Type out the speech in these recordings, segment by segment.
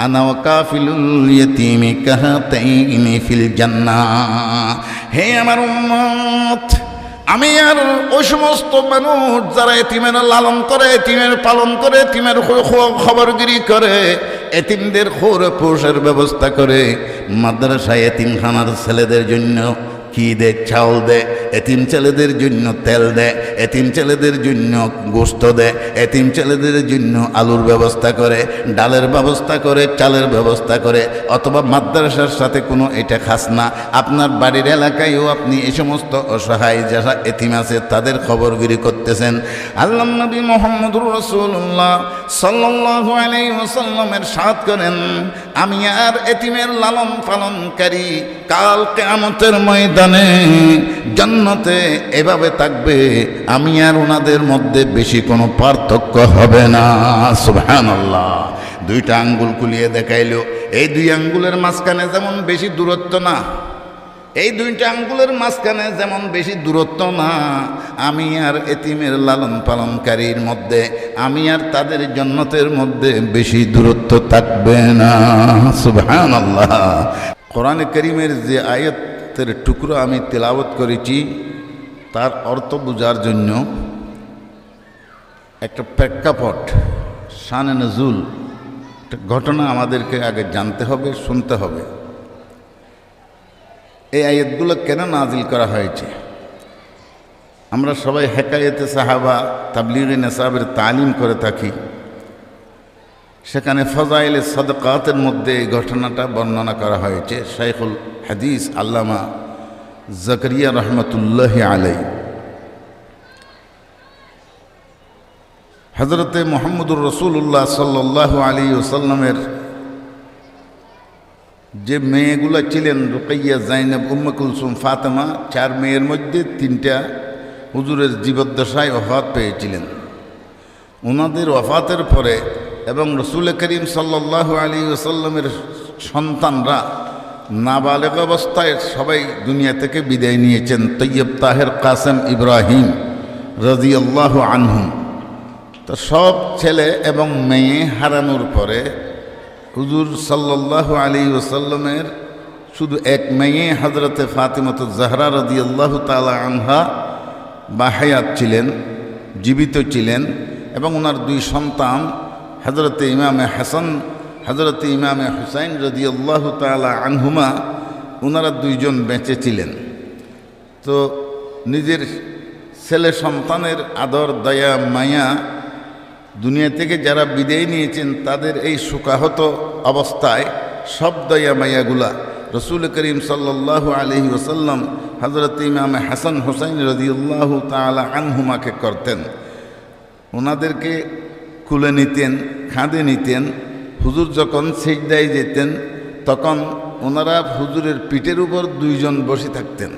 আনা ওয়া কাফিলুল ইয়াতীমি কাহাতাইনি ফিল জান্নাহ। হে আমার উম্মত, আমি আর ওই সমস্ত মানুষ যারা এতিমের লালন করে, এতিমের পালন করে, এতিমের খবরগিরি করে, এতিমদের খোরপোশের ব্যবস্থা করে, মাদ্রাসায় এতিমখানার ছেলেদের জন্য কি দে, চাউল দে, এতিম ছেলেদের জন্য তেল দে, এতিম ছেলেদের জন্য গোস্ত দে, এতিম ছেলেদের জন্য আলুর ব্যবস্থা করে, ডালের ব্যবস্থা করে, চালের ব্যবস্থা করে, অথবা মাদ্রাসার সাথে কোনো এটা খাস না, আপনার বাড়ির এলাকায়ও আপনি এই সমস্ত অসহায় যারা এতিম আছে তাদের খবরগিরি করতেছেন। আল্লাহর নবী মুহাম্মদুর রাসূলুল্লাহ সাল্লাল্লাহু আলাইহি ওয়াসাল্লামের সাথ করেন, আমি আর এতিমের লালন পালনকারী কাল কিয়ামতের ময়দানে জান্নাতে এভাবে থাকবে, আমি আর ওনাদের মধ্যে বেশি কোনো পার্থক্য হবে না। সুবহানাল্লাহ। দুইটা আঙ্গুল কুলিয়ে দেখাইলো, এই দুই আঙ্গুলের মাঝখানে যেমন বেশি দূরত্ব না, এই দুইটা আঙ্গুলের মাঝখানে যেমন বেশি দূরত্ব না, আমি আর এতিমের লালন পালনকারীর মধ্যে, আমি আর তাদের জান্নাতের মধ্যে বেশি দূরত্ব থাকবে না। সুবহানাল্লাহ। কোরআনে কারীমের যে আয়াতের টুকরো আমি তেলাওয়াত করেছি তার অর্থ বোঝার জন্য একটা প্রেক্ষাপট, শানে নজুল, একটা ঘটনা আমাদেরকে আগে জানতে হবে, শুনতে হবে। এই আয়াতগুলো কেন নাজিল করা হয়েছে? আমরা সবাই হেকায়েতে সাহাবা, তাবলীগে নিসাবের তালিম করে থাকি, সেখানে ফজাইলে সাদকাতের মধ্যে এই ঘটনাটা বর্ণনা করা হয়েছে। শাইখুল হাদিস আল্লামা জাকারিয়া রহমতুল্লাহি আলাইহি হযরতে মুহাম্মদুর রাসূলুল্লাহ সাল্লাল্লাহু আলাইহি ওয়াসাল্লামের যে মেয়েগুলো ছিলেন, রুকাইয়া, জাইনাব, উম্মে কুলসুম, ফাতেমা, 4 মেয়ের মধ্যে 3টা হুজুরের জীবদ্দশায় ওফাত পেয়েছিলেন। ওনাদের ওফাতের পরে এবং রসুল করিম সাল্লাল্লাহু আলাইহি ওয়াসাল্লামের সন্তানরা নাবালেগ অবস্থায় সবাই দুনিয়া থেকে বিদায় নিয়েছেন। তৈয়ব, তাহের, কাসেম, ইব্রাহিম রাদিয়াল্লাহু আনহুম। তো সব ছেলে এবং মেয়ে হারানোর পরে হুজুর সাল্লাল্লাহু আলাইহি ওয়াসাল্লামের শুধু এক মেয়ে হযরতে ফাতিমাতুজ জাহরা রাদিয়াল্লাহু তাআলা আনহা বাহায়াত ছিলেন, জীবিত ছিলেন, এবং ওনার 2 সন্তান হযরতে ইমামে হাসান, হযরতে ইমামে হুসাইন রাদিয়াল্লাহু তাআলা আনহুমা, ওনারা 2 জন বেঁচে ছিলেন। তো নিজের ছেলে সন্তানের আদর, দয়া, মায়া দুনিয়া থেকে যারা বিদায় নিয়েছেন তাদের এই শোকাহত অবস্থায় সব দয়া মায়াগুলা রসুল করিম সাল্লাল্লাহু আলাইহি ওয়াসাল্লাম হযরত ইমামে হাসান হুসাইন রাদিয়াল্লাহু তাআলা আনহুমাকে করতেন। ওনাদেরকে কুলে নিতেন, খাঁদে নিতেন। হুজুর যখন সিজদায় যেতেন তখন ওনারা হুজুরের পিঠের উপর 2 জন বসে থাকতেন।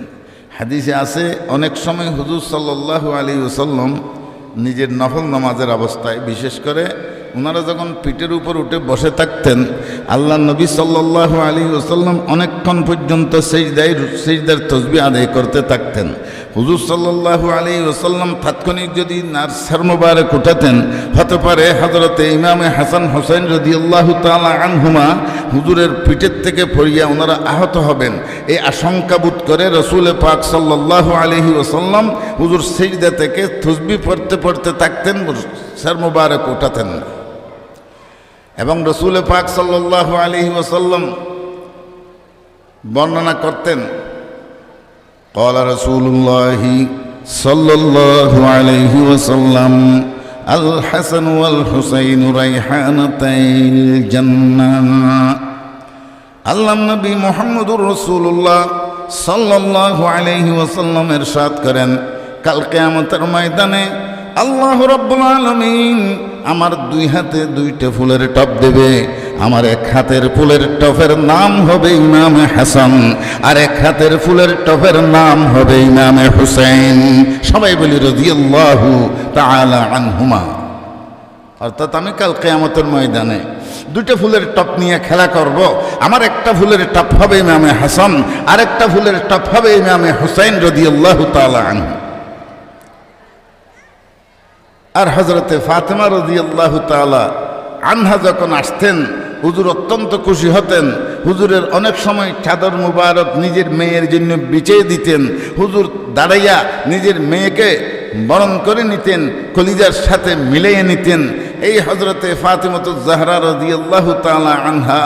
হাদিসে আছে অনেক সময় হুজুর সাল্লাল্লাহু আলাইহি ওয়াসাল্লাম নিজের নফল নামাজের অবস্থায়, বিশেষ করে ওনারা যখন পিঠের উপর উঠে বসে থাকতেন, আল্লাহ নবী সাল্লাল্লাহু আলাইহি ওয়াসাল্লাম অনেকক্ষণ পর্যন্ত সিজদার তাসবিহ আদায় করতে থাকতেন। হুজুর সাল্লাল্লাহু আলাইহি ওয়াসাল্লাম তাৎক্ষণিক যদি নার্সার মোবারক উঠাতেন, হতে পারে হযরতে ইমামে হাসান হুসাইন রাদিয়াল্লাহু তাআলা আনহুমা হুজুরের পিঠের থেকে পড়িয়া ওনারা আহত হবেন। এই আশঙ্কা বোধ করে রাসূল পাক সাল্লাল্লাহু আলাইহি ওয়াসাল্লাম হুজুর সিজদা থেকে তাসবিহ পড়তে পড়তে থাকতেন, সর মোবারক উঠাতেন না। এবং রাসূল পাক সাল্লাল্লাহু আলাইহি ওয়াসাল্লাম বর্ণনা করতেন, قال رسول الله صلى الله عليه وسلم الحسن والحسين ريحانتي الجنة। আল্লাহ নবী মুহাম্মদুর রাসূলুল্লাহ সাল্লাল্লাহু আলাইহি ওয়াসাল্লাম ইরশাদ করেন, কাল কিয়ামতের ময়দানে আল্লাহ রাব্বুল আলামিন আমার 2 হাতে 2টা ফুলের টপ দেবে। আমার এক হাতের ফুলের টপের নাম হবে ইমামে হাসান, আর এক হাতের ফুলের টপের নাম হবে ইমামে হুসাইন। সবাই বলি রাদিয়াল্লাহু তাআলা আনহুমা। অর্থাৎ আমি কাল কিয়ামতের ময়দানে 2টা ফুলের টপ নিয়ে খেলা করব। আমার একটা ফুলের টপ হবে ইমামে হাসান, আর একটা ফুলের টপ হবে ইমামে হুসাইন রাদিয়াল্লাহু তাআলা আনহু। আর হযরতে ফাতেমা রাদিয়াল্লাহু তাআলা আনহা যখন আসতেন হুজুর অত্যন্ত খুশি হতেন। হুজুরের অনেক সময় চাদর মুবারক নিজের মেয়ের জন্য বিছিয়ে দিতেন। হুজুর দাঁড়াইয়া নিজের মেয়েকে বরণ করে নিতেন, কলিজার সাথে মিলিয়ে নিতেন। এই হজরতে ফাতিমাতুজ জাহরা রাদিয়াল্লাহু তাআলা আনহা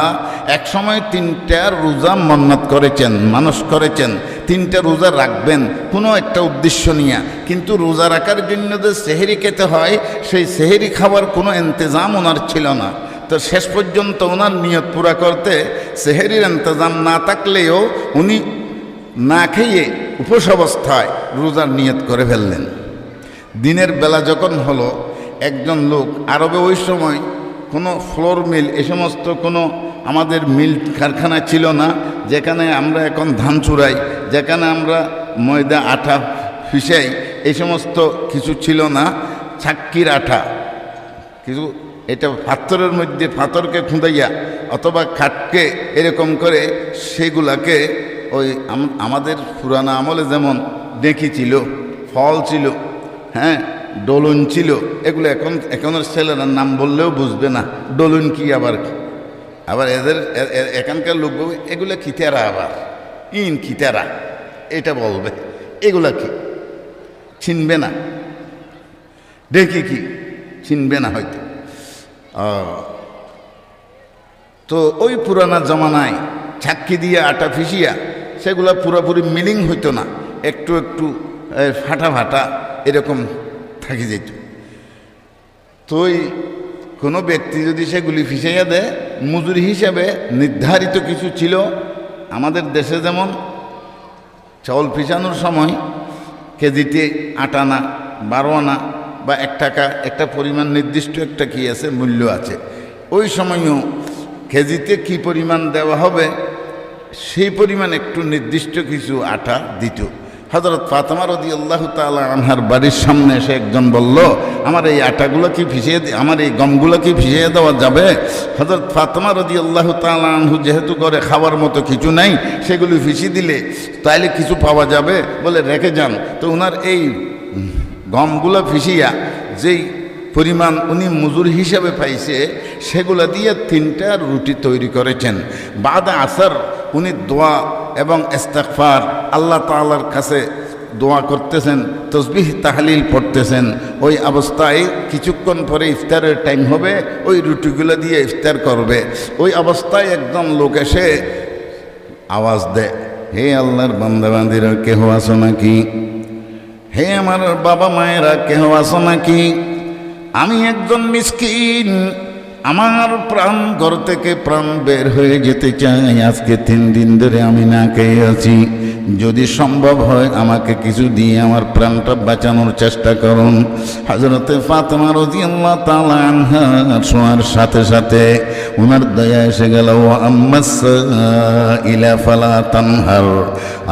এক সময় 3টা রোজা মান্নাত করেছেন, মানস করেছেন 3টা রোজা রাখবেন কোনো একটা উদ্দেশ্য নিয়ে। কিন্তু রোজা রাখার জন্য যে সেহরি খেতে হয়, সেই সেহরি খাওয়ার কোনো ইন্তজাম ওনার ছিল না। তো শেষ পর্যন্ত ওনার নিয়ত পুরা করতে সেহরির ইন্তজাম না থাকলেও উনি না খেয়ে উপোস অবস্থায় রোজার নিয়ত করে ফেললেন। দিনের বেলা যখন হলো, একজন লোক, আরবে ওই সময় কোনো ফ্লোর মিল এ সমস্ত কোনো আমাদের মিল কারখানা ছিল না, যেখানে আমরা এখন ধান চুরাই, যেখানে আমরা ময়দা আটা ফিসাই, এই সমস্ত কিছু ছিল না। চাক্কির আটা কিছু, এটা পাথরের মধ্যে পাথরকে খুঁদাইয়া অথবা খাটকে এরকম করে সেগুলাকে ওই আমাদের পুরানা আমলে যেমন ডেকি ছিল, ফল ছিল, হ্যাঁ ডলুন ছিল, এগুলো এখনের ছেলেরা নাম বললেও বুঝবে না ডলুন কি। আবার এদের এখানকার লোক এগুলো খিতেরা, আবার খিতেরা এটা বলবে, এগুলা কি চিনবে না, ডেকি কি চিনবে না হয়তো। তো ওই পুরানা জমানায় ছাক্কি দিয়ে আটা ফিসিয়া সেগুলা পুরোপুরি মিলিং হইতো না, একটু একটু ফাটা ফাটা এরকম থাকি যেত। তো কোনো ব্যক্তি যদি সেগুলি ফিসাইয়া দেয়, মজুরি হিসাবে নির্ধারিত কিছু ছিল। আমাদের দেশে যেমন চাউল ফিসানোর সময় কেজিতে 8 আনা 12 আনা বা 1 টাকা একটা পরিমাণ নির্দিষ্ট একটা কি আছে, মূল্য আছে। ওই সময়ও কেজিতে কি পরিমাণ দেওয়া হবে সেই পরিমাণ একটু নির্দিষ্ট কিছু আটা দিত। হযরত ফাতেমা রাদিয়াল্লাহু তাআলা আনহার বাড়ির সামনে এসে একজন বলল, আমার এই আটাগুলো কি ভিজিয়ে, আমার এই গমগুলো কি ভিজিয়ে দেওয়া যাবে? হযরত ফাতেমা রাদিয়াল্লাহু তাআলা আনহু যেহেতু করে খাওয়ার মতো কিছু নাই, সেগুলি ভিজিয়ে দিলে তাইলে কিছু পাওয়া যাবে, বলে রেখে যান। তো ওনার এই গমগুলো ভিজিয়া যেই পরিমাণ উনি মজুর হিসাবে পাইছে, সেগুলা দিয়ে 3টা রুটি তৈরি করেছেন। বাদে আসর উনি দোয়া এবং ইস্তিগফার, আল্লাহ তাআলার কাছে দোয়া করতেছেন, তসবিহ তাহলিল পড়তেছেন। ওই অবস্থায় কিছুক্ষণ পরে ইফতারের টাইম হবে, ওই রুটিগুলো দিয়ে ইফতার করবে। ওই অবস্থায় একজন লোক এসে আওয়াজ দেয়, হে আল্লাহর বান্দাবান্দিরা, কেহ আছো নাকি? হে আমার বাবা মায়েরা, কেহ আছো নাকি? আমি একজন মিসকিন, আমার প্রাণ ঘর থেকে প্রাণ বের হয়ে যেতে চাই। আজকে 3 দিন ধরে আমি না খেয়ে আছি, যদি সম্ভব হয় আমাকে কিছু দিয়ে আমার প্রাণটা বাঁচানোর চেষ্টা করুন। হযরতে ফাতেমা রাদিয়াল্লাহু তাআলা আনহা শোনার সাথে সাথে ওনার দয়া এসে গেল। ওয়া আম্মাসাইলা ফালা তানহার,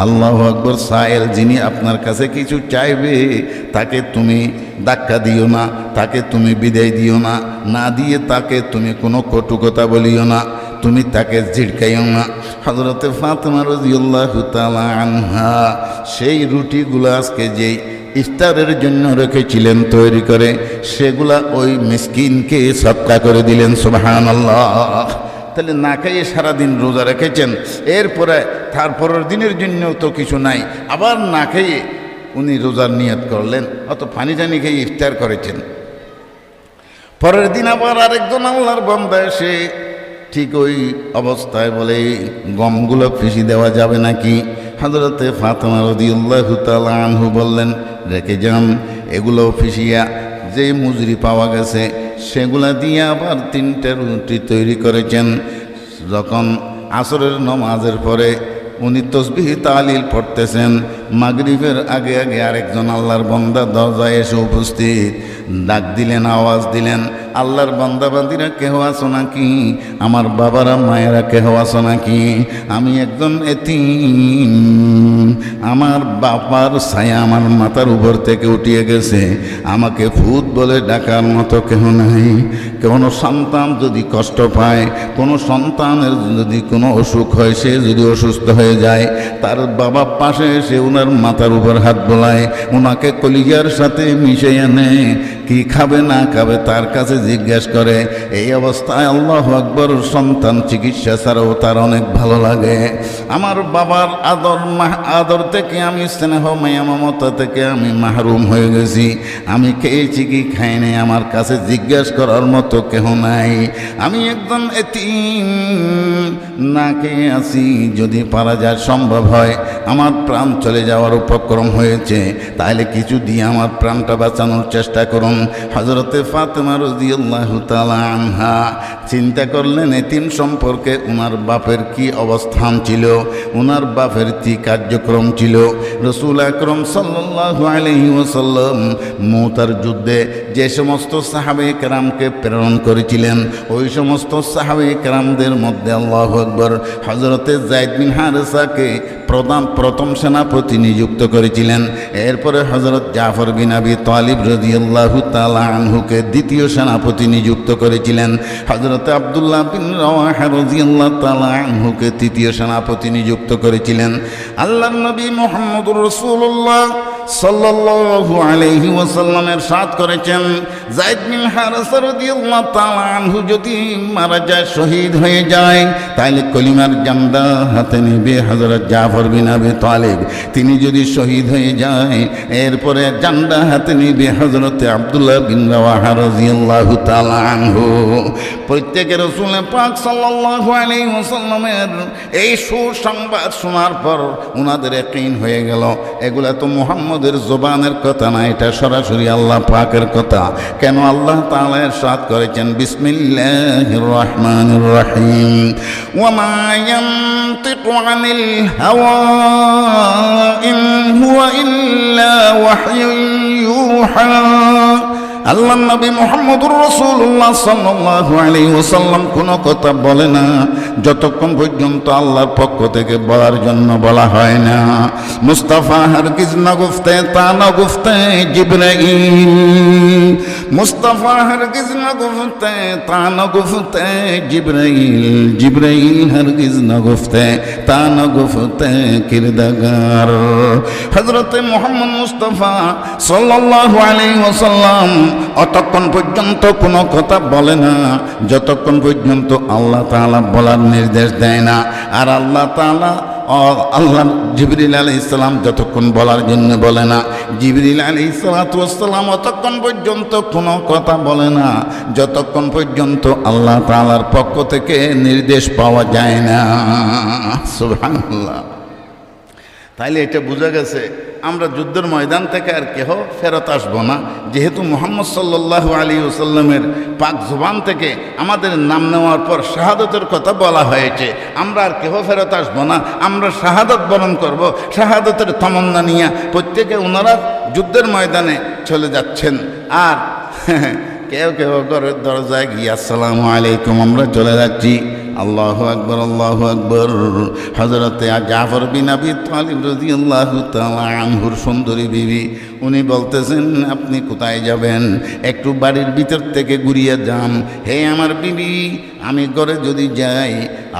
আল্লাহু আকবার। সায়েল, যিনি আপনার কাছে কিছু চাইবে, তাকে তুমি ধাক্কা দিও না, তাকে তুমি বিদায় দিও না, না দিয়ে তাকে তুমি কোনো কটু কথা বলিও না, তুমি তাকে ঝিড়কাইও না। হযরতে ফাতেমা রাদিয়াল্লাহু তাআলা আনহা সেই রুটিগুলো আজকে যেই ইফতারের জন্য রেখেছিলেন তৈরি করে, সেগুলা ওই মিসকিনকে সদকা করে দিলেন। সুবহানাল্লাহ। তাহলে না খেয়ে সারাদিন রোজা রেখেছেন, এরপরে তারপরের দিনের জন্য তো কিছু নাই, আবার না খেয়ে উনি রোজার নিয়ত করলেন, অত পানি টানি খেয়ে ইফতার করেছেন। পরের দিন আবার আরেকজন আল্লাহর বান্দা এসে ঠিক ওই অবস্থায় বলে, গমগুলো ফিসি দেওয়া যাবে নাকি? হযরতে ফাতেমা রাদিয়াল্লাহু তাআলা আনহু বললেন, রেখে যান। এগুলো ফিসিয়া যে মজুরি পাওয়া গেছে সেগুলা দিয়ে আবার 3টা রুটি তৈরি করেছেন। যখন আসরের নামাজের পরে উনি তসবিহ তাহলিল পড়তেছেন, মাগরিবের আগে আগে আরেকজন আল্লাহর বান্দা দরজায় এসে উপস্থিত। ডাক দিলেন, আওয়াজ দিলেন, আল্লাহর বান্দাবান্দিরা কেহ আছো নাকি? আমার বাবারা মায়েরা কেহ আছো নাকি? আমি একজন এতিম, আমার বাবার ছায়া আমার মাথার উপর থেকে উঠিয়ে গেছে, আমাকে ভূত বলে ডাকার মতো কেহ নাই। কোনো সন্তান যদি কষ্ট পায়, কোনো সন্তানের যদি কোনো অসুখ হয়, সে যদি অসুস্থ হয়ে যায়, তার বাবা পাশে এসে ওনার মাথার উপর হাত বোলায়, ওনাকে কলিজার সাথে মিশিয়ে নেয়। কি খাবে না খাবে তার কাছে জিজ্ঞাসা করে। এই অবস্থায় আল্লাহু আকবার, সন্তান চিকিৎসা ছাড়াও তার অনেক ভালো লাগে। আমার বাবার আদর থেকে আমি, স্নেহ মায়া মমতা থেকে আমি মাহরুম হয়ে গেছি। আমি খেয়েছি কি খাই নাই আমার কাছে জিজ্ঞাসা করার মতো কেহ নাই। আমি একজন এতিম, না খেয়ে আছি। যদি পারা যায়, সম্ভব হয়, আমার প্রাণ চলে যাওয়ার উপক্রম হয়েছে, তাহলে কিছু দিয়ে আমার প্রাণটা বাঁচানোর চেষ্টা করুন। হযরতে ফাতেমা রাদিয়াল্লাহু তাআলা আনহা চিন্তা করলেন এতিম সম্পর্কে ওনার বাপের কি অবস্থান ছিল, ওনার বাপের কি কার্যক্রম ছিল। রাসূল আকরাম সাল্লাল্লাহু আলাইহি ওয়াসাল্লাম মুতার যুদ্ধে যে সমস্ত সাহাবায়ে কেরামকে প্রেরণ করেছিলেন, ওই সমস্ত সাহাবায়ে কেরামদের মধ্যে আল্লাহু আকবার হযরতে যায়েদ বিন হারেসাকে প্রথম সেনাপতি নিযুক্ত করেছিলেন। এরপরে হযরত জাফর বিন আবি তালিব রাদিয়াল্লাহু তাআলা আনহুকে দ্বিতীয় সেনাপতি নিযুক্ত করেছিলেন। হযরত আব্দুল্লাহ বিন রাওয়াহা রাদিয়াল্লাহু তাআলা আনহুকে তৃতীয় সেনাপতি নিযুক্ত করেছিলেন। আল্লাহর নবী মুহাম্মদুর রাসূলুল্লাহ সাল্লাল্লাহু আলাইহি ওয়াসাল্লামের সাথ করেছেন, যায়েদ বিন হারেসা রাদিয়াল্লাহু তাআলা আনহু যদি মারা যায়, শহীদ হয়ে যায়, তাহলে কলিমার জান্ডা হাতে নেবে হযরত জাফর বিন আবি তালিব। তিনি যদি শহীদ হয়ে যায়, এরপরে জান্ডা হাতে নেবে হযরতে আব্দুল্লাহ বিন রাওয়াহা রাদিয়াল্লাহু তাআলা আনহু। প্রত্যেকের রাসূল পাক সাল্লাল্লাহু আলাইহি ওয়াসাল্লামের এই সুসংবাদ শোনার পর ওনাদের ইয়াকিন হয়ে গেল, এগুলা তো মুহাম্মদের জবানের কথা না, এটা সরাসরি আল্লাহ পাকের কথা। কেন? আল্লাহ তাআলা ইরশাদ করেছেন, বিসমিল্লাহির রহমানির রহিম, ওয়া মা ইয়ানতিকু আনিল হাওয়া ইন হুয়া ইল্লা ওয়াহয়ুন ইউহা। আল্লাহ নবী মুহাম্মদুর রাসূলুল্লাহ সাল্লাল্লাহু আলাইহি ওয়াসাল্লাম কোনো কথা বলে না যতক্ষণ পর্যন্ত আল্লাহর পক্ষ থেকে বলার জন্য বলা হয় না। মুস্তাফা হারগিজ না গুফতে তা না গুফতে জিবরাইল, মুস্তাফা হারগিজ না গুফতে তা না গুফতে জিবরাইল, জিবরাইল হারগিজ না গুফতে তা না গুফতে কিরদাগার। হযরতে মুহাম্মদ মুস্তাফা সাল্লাল্লাহু আলাইহি ওয়াসাল্লাম অতক্ষণ পর্যন্ত কোনো কথা বলে না যতক্ষণ পর্যন্ত আল্লাহ তাআলা বলার নির্দেশ দেয় না। আর আল্লাহ তাআলা আল্লাহ জিবরিল আলাইহিস সালাম যতক্ষণ বলার জন্য বলে না, জিবরিল আলাইহিস সালাতু ওয়াস সালাম অতক্ষণ পর্যন্ত কোনো কথা বলে না যতক্ষণ পর্যন্ত আল্লাহ তাআলার পক্ষ থেকে নির্দেশ পাওয়া যায় না। সুবহানাল্লাহ। তাইলে এটা বোঝা গেছে আমরা যুদ্ধের ময়দান থেকে আর কেহ ফেরত আসবো না, যেহেতু মুহাম্মদ সাল্লাল্লাহু আলাইহি ওয়াসাল্লামের পাক জবান থেকে আমাদের নাম নেওয়ার পর শাহাদতের কথা বলা হয়েছে। আমরা আর কেহ ফেরত আসবো না, আমরা শাহাদত বরণ করব। শাহাদতের তমন্না নিয়ে প্রত্যেকে ওনারা যুদ্ধের ময়দানে চলে যাচ্ছেন। আর কেউ কেউ ঘরের দরজায় গিয়ে আসসালামু আলাইকুম আমরা চলে যাচ্ছি। আল্লাহু আকবার, আল্লাহু আকবার। হযরতে জাফর বিন আবি তালিব রাদিয়াল্লাহু তাআলা আনহুর সুন্দরী বিবি, উনি বলতেছেন আপনি কোথায় যাবেন? একটু বাড়ির ভিতর থেকে ঘুরিয়ে যান। হে আমার বিবি, আমি ঘরে যদি যাই,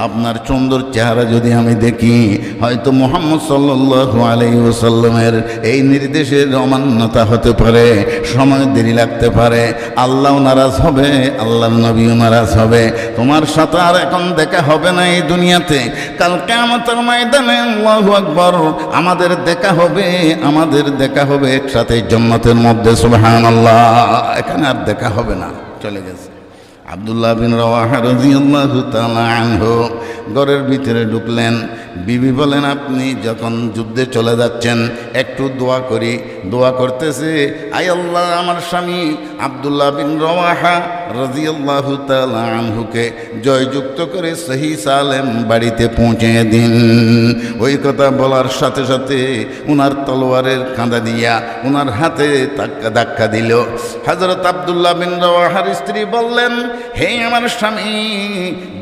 আপনার সুন্দর চেহারা যদি আমি দেখি, হয়তো মুহাম্মদ সাল্লাল্লাহু আলাইহি ওয়াসাল্লামের এই নির্দেশের অমান্যতা হতে পারে, সময় দেরি লাগতে পারে, আল্লাহ নারাজ হবে, আল্লাহর নবীও নারাজ হবে। তোমার সাথে আর এখন দেখা হবে না এই দুনিয়াতে, কাল কিয়ামতের ময়দানে আল্লাহু আকবার আমাদের দেখা হবে, আমাদের দেখা হবে একসাথে জান্নাতের মধ্যে। সুবহানাল্লাহ। এখানে আর দেখা হবে না, চলে গেছে। আব্দুল্লাহ বিন রাওয়াহা রাদিয়াল্লাহু তাআলা আনহু ঘরের ভিতরে ঢুকলেন। বিবি বলেন আপনি যখন যুদ্ধে চলে যাচ্ছেন একটু দোয়া করি। দোয়া করতেছে, আয় আল্লাহ আমার স্বামী আব্দুল্লাহ বিন রাওয়াহা রাদিয়াল্লাহু তাআলা আনহুকে জয়যুক্ত করে সহি সালেম বাড়িতে পৌঁছে দিন। ওই কথা বলার সাথে সাথে উনার তলোয়ারের কাঁদা দিয়া উনার হাতে ধাক্কা দিল। হযরত আব্দুল্লাহ বিন রাওয়াহার স্ত্রী বললেন, হে আমার স্বামী,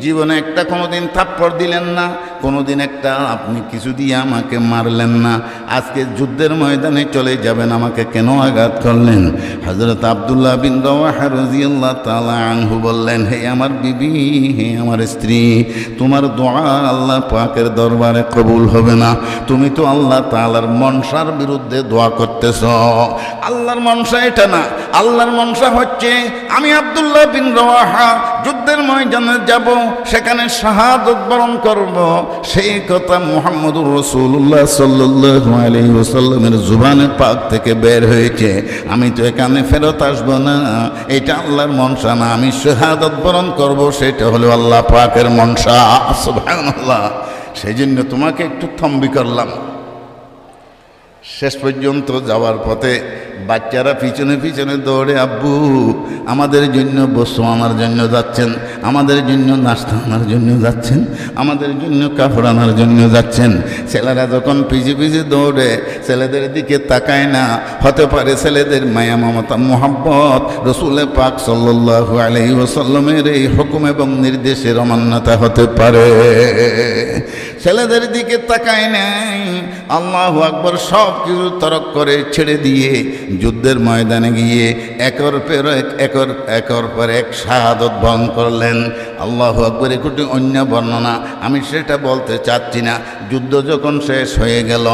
জীবনে একটা কোনোদিন থাপ্পড় দিলেন না, কোনোদিন একটা আপনি কিছু দিয়ে আমাকে মারলেন না, আজকে যুদ্ধের ময়দানে চলে যাবেন, আমাকে কেন আঘাত করলেন? হযরত আব্দুল্লাহ আব্দুল্লাহ বিন রাওয়াহা রাদিয়াল্লাহু তাআলা আনহু বললেন, হে আমার বিবি, হে আমার স্ত্রী, তোমার দোয়া আল্লাহ পাকের দরবারে কবুল হবে না। তুমি তো আল্লাহ তাআলার মনসার বিরুদ্ধে দোয়া করতেছ। আল্লাহর মনসা এটা না। আল্লাহর মনসা হচ্ছে আমি আব্দুল্লাহ বিন রাওয়াহা যুদ্ধের ময়দানে যাব, সেখানে শাহাদাত বরণ করব। সেই কথা মুহাম্মদুর রাসূলুল্লাহ সাল্লাল্লাহু আলাইহি ওয়াসাল্লামের জুবানে পাক থেকে বের হয়েছে। আমি তো এখানে ফেরত আসবো না, এটা আল্লাহর মনসা না। আমি শাহাদাত বরণ করব, সেটা হলো আল্লাহ পাকের মনসা। সুবহানাল্লাহ। সেই জন্য তোমাকে একটু থম্বি করলাম। শেষ পর্যন্ত যাওয়ার পথে বাচ্চারা পিছনে পিছনে দৌড়ে, আব্বু আমাদের জন্য বস্তু আনার জন্য যাচ্ছেন, আমাদের জন্য নাস্তা আনার জন্য যাচ্ছেন, আমাদের জন্য কাপড় আনার জন্য যাচ্ছেন। ছেলেরা যখন পিছিয়ে পিছিয়ে দৌড়ে, ছেলেদের দিকে তাকায় না। হতে পারে ছেলেদের মায়া মমতা মোহাব্বত রাসূল পাক সাল্লাল্লাহু আলাইহি ওয়াসাল্লামের এই হুকুম এবং নির্দেশের অমান্যতা হতে পারে। ছেলেদের দিকে তাকায় নাই। আল্লাহু আকবার, সব কিছু তরক করে ছেড়ে দিয়ে যুদ্ধের ময়দানে গিয়ে একর পর এক শাহাদাত বরণ করলেন। আল্লাহু আকবার। একটি অন্য বর্ণনা, আমি সেটা বলতে চাচ্ছি না। যুদ্ধ যখন শেষ হয়ে গেল,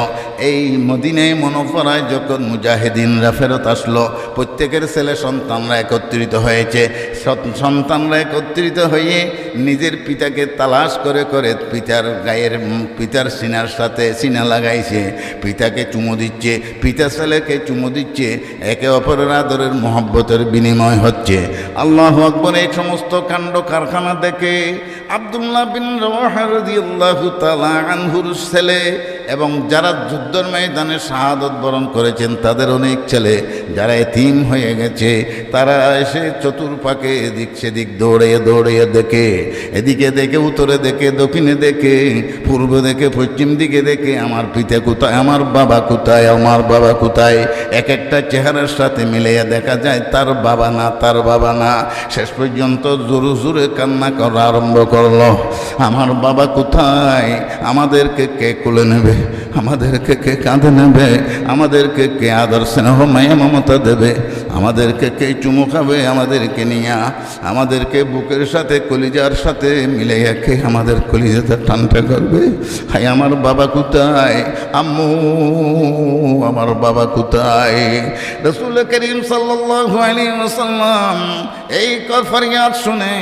এই মদিনায় মুনাফারায় যখন মুজাহিদিনরা ফেরত আসলো, প্রত্যেকের ছেলে সন্তানরা একত্রিত হয়েছে। সন্তানরা একত্রিত হয়ে নিজের পিতাকে তালাশ করে করে পিতার সিনার সাথে সিনা লাগাইছে, পিতাকে চুমু দিচ্ছে, পিতা ছেলেকে চুমু দিচ্ছে, একে অপরের আদরের মোহব্বতের বিনিময় হচ্ছে। আল্লাহু আকবার। এই সমস্ত কাণ্ড কারখানা দেখে আব্দুল্লাহ বিন রাওয়াহা রাদিয়াল্লাহু তাআলা আনহুর ছেলে এবং যারা যুদ্ধের ময়দানে শাহাদাত বরণ করেছেন তাদের অনেক ছেলে যারা এতিম হয়ে গেছে, তারা এসে চতুর্পাকে এদিক সেদিক দৌড়িয়ে দৌড়িয়ে দেখে, এদিকে দেখে, উত্তরে দেখে, দক্ষিণে দেখে, পূর্ব দেখে, পশ্চিম দিকে দেখে, আমার পিতা কোথায়, আমার বাবা কোথায়, আমার বাবা কোথায়। এক একটা চেহারার সাথে মিলিয়ে দেখা যায় তার বাবা না, তার বাবা না। শেষ পর্যন্ত জোরে জোরে কান্না করা আরম্ভ করলো, আমার বাবা কোথায়, আমাদেরকে কে কোলে নেবে, আমাদেরকে কে কাঁধে নেবে, আমাদেরকে কে আদর স্নেহ মায়া মমতা দেবে, আমাদেরকে কে চুমু খাবে, আমাদেরকে নিয়ে আমাদেরকে বুকের সাথে কলিজার সাথে মিলে কে আমাদের কলিজাতে টানটা করবে। হাই আমার বাবা কোথায়, আম্মু আমার বাবা কোথায়। রাসূল করিম সাল্লাল্লাহু আলাইহি ওয়াসাল্লাম এই ফরিয়াদ শুনে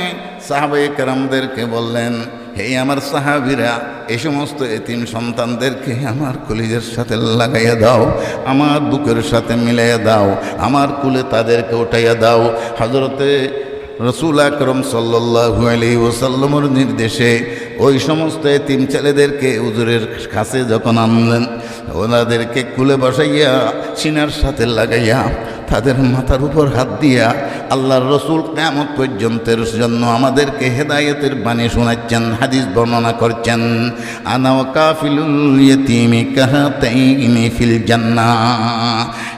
সাহাবায়ে কেরামদেরকে বললেন, হে আমার সাহাবীরা, এই সমস্ত এতিম সন্তানদেরকে আমার কলিজার সাথে লাগাইয়া দাও, আমার বুকের সাথে মিলাইয়া দাও, আমার কুলে তাদেরকে উঠাইয়া দাও। হযরতে রাসূল আকরাম সাল্লাল্লাহু আলাইহি ওয়াসাল্লামের নির্দেশে ওই সমস্ত এতিম ছেলেদেরকে হুজুরের কাছে যখন আনলেন, ওনাদেরকে কুলে বসাইয়া সিনার সাথে লাগাইয়া তাদের মাথার উপর হাত দিয়া আল্লাহর রাসূল কিয়ামত পর্যন্তের জন্য আমাদেরকে হেদায়েতের বাণী শোনাচ্ছেন, হাদিস বর্ণনা করছেন। আনা ওয়া কাফিলুল ইয়াতীমি কাহাতাইনি ফিল জান্নাহ।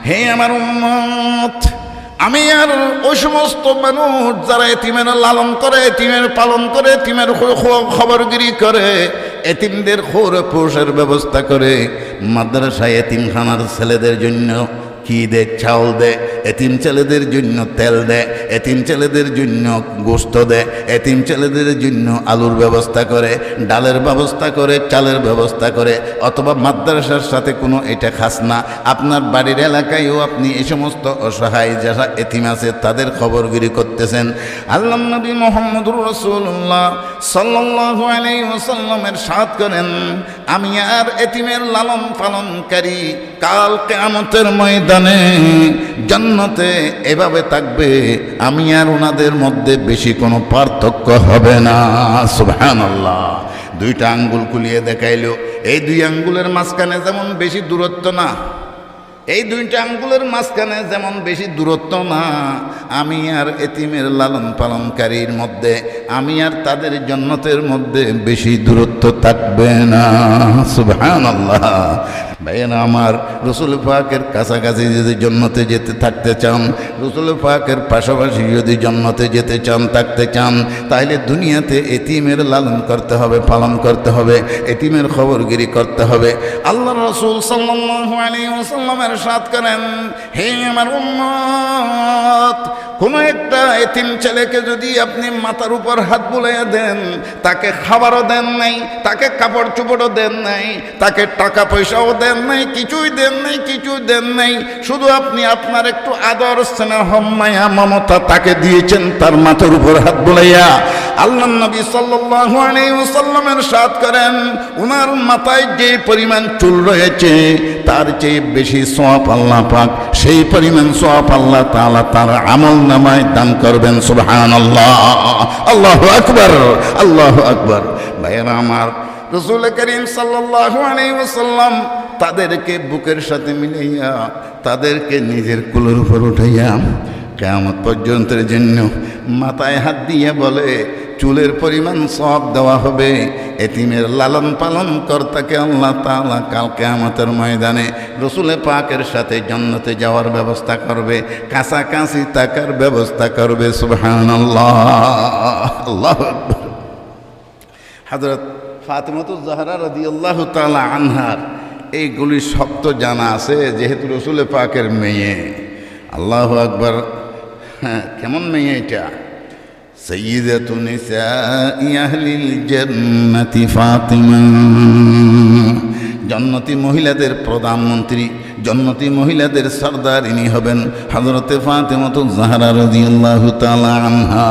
হে আমার উম্মত, আমি আর ওই সমস্ত মানুষ যারা এতিমের লালন করে, এতিমের পালন করে, এতিমের খবরগিরি করে, এতিমদের খোরপোশের ব্যবস্থা করে, মাদ্রাসায় এতিমখানার ছেলেদের জন্য কি দে, চাউল দে, এতিম ছেলেদের জন্য তেল দে, এতিম ছেলেদের জন্য গোস্ত দে, এতিম ছেলেদের জন্য আলুর ব্যবস্থা করে, ডালের ব্যবস্থা করে, চালের ব্যবস্থা করে। অথবা মাদ্রাসার সাথে কোনো এটা খাস না, আপনার বাড়ির এলাকায়ও আপনি এই সমস্ত অসহায় যারা এতিম আছে তাদের খবরগিরি করতেছেন। আল্লাহর নবী মুহাম্মদুর রাসূলুল্লাহ সাল্লাল্লাহু আলাইহি ওয়াসাল্লামের সাথ করেন, আমি আর এতিমের লালন পালনকারী কাল কিয়ামতের ময়দানে জান্নাতে এভাবে থাকবে, আমি আর ওনাদের মধ্যে বেশি কোনো পার্থক্য হবে না। সুবহানাল্লাহ। দুইটা আঙ্গুল কুলিয়ে দেখাইলো, এই দুই আঙ্গুলের মাঝখানে যেমন বেশি দূরত্ব না, এই দুইটা আঙ্গুলের মাঝখানে যেমন বেশি দূরত্ব না, আমি আর এতিমের লালন পালনকারীর মধ্যে, আমি আর তাদের জান্নাতের মধ্যে বেশি দূরত্ব থাকবে না। সুবহানাল্লাহ। ভাইয়েরা আমার, রাসূল পাকের কাছাকাছি যদি জান্নাতে যেতে থাকতে চান, রাসূল পাকের পাশাপাশি যদি জান্নাতে যেতে চান, থাকতে চান, তাহলে দুনিয়াতে এতিমের লালন করতে হবে, পালন করতে হবে, এতিমের খবরগিরি করতে হবে। আল্লাহর রাসূল সাল্লাল্লাহু আলাইহি ওয়াসাল্লামের সাথ করেন, হে আমার উম্মত, কোনো একটা এতিম ছেলেকে যদি আপনি মাথার উপর হাত বুলাইয়া দেন, তাকে খাবারও দেন নাই, তাকে কাপড় চোপড়ও দেন নাই, তাকে টাকা পয়সাও দেন নাই, কিছুই দেন নাই, কিছুই দেন নাই, শুধু আপনি আপনার একটু আদর স্নেহ মায়া মমতা তাকে দিয়েছেন তার মাথার উপর হাত বুলাইয়া। আল্লাহর নবী সাল্লাল্লাহু আলাইহি ওয়াসাল্লামের সাথ করেন, উনার মাথায় যে পরিমাণ চুল রয়েছে তার চেয়ে বেশি সওয়াব আল্লাহ পাক সেই পরিমাণ সওয়াব আল্লাহ তাআলা তার আমল নামায় দান করবেন। সুবহানাল্লাহ, আল্লাহু আকবার, আল্লাহু আকবার। ভাইরা আমার, রাসূল করিম সাল্লাল্লাহু আলাইহি ওয়াসাল্লাম তাদেরকে বুকের সাথে মিলাইয়া তাদেরকে নিজের কোলের উপর উঠাইয়া কিয়ামত পর্যন্তের জন্য মাথায় হাত দিয়ে বলে, চুলের পরিমাণ সওয়াব দেওয়া হবে এতিমের লালন পালন কর্তাকে আল্লাহ তাআলা কাল কিয়ামতের ময়দানে রসুল পাকের সাথে জান্নাতে যাওয়ার ব্যবস্থা করবে, কাছাকাছি থাকার ব্যবস্থা করবে। সুবহানাল্লাহ, আল্লাহু আকবার। হযরত ফাতিমাতুজ জাহরা রাদিয়াল্লাহু তাআলা আনহার এইগুলি শব্দ জানা আছে, যেহেতু রসুল পাকের মেয়ে। আল্লাহু আকবার। হ্যাঁ, কেমন মেয়ে এটা? সৈয়দাতু নিসাই আহলিল জান্নাতি ফাতিমা, জান্নাতি মহিলাদের প্রধানমন্ত্রী, জান্নাতি মহিলাদের সরদার ইনি হবেন হযরতে ফাতিমাতুজ জাহরা রাদিয়াল্লাহু তাআলা আনহা।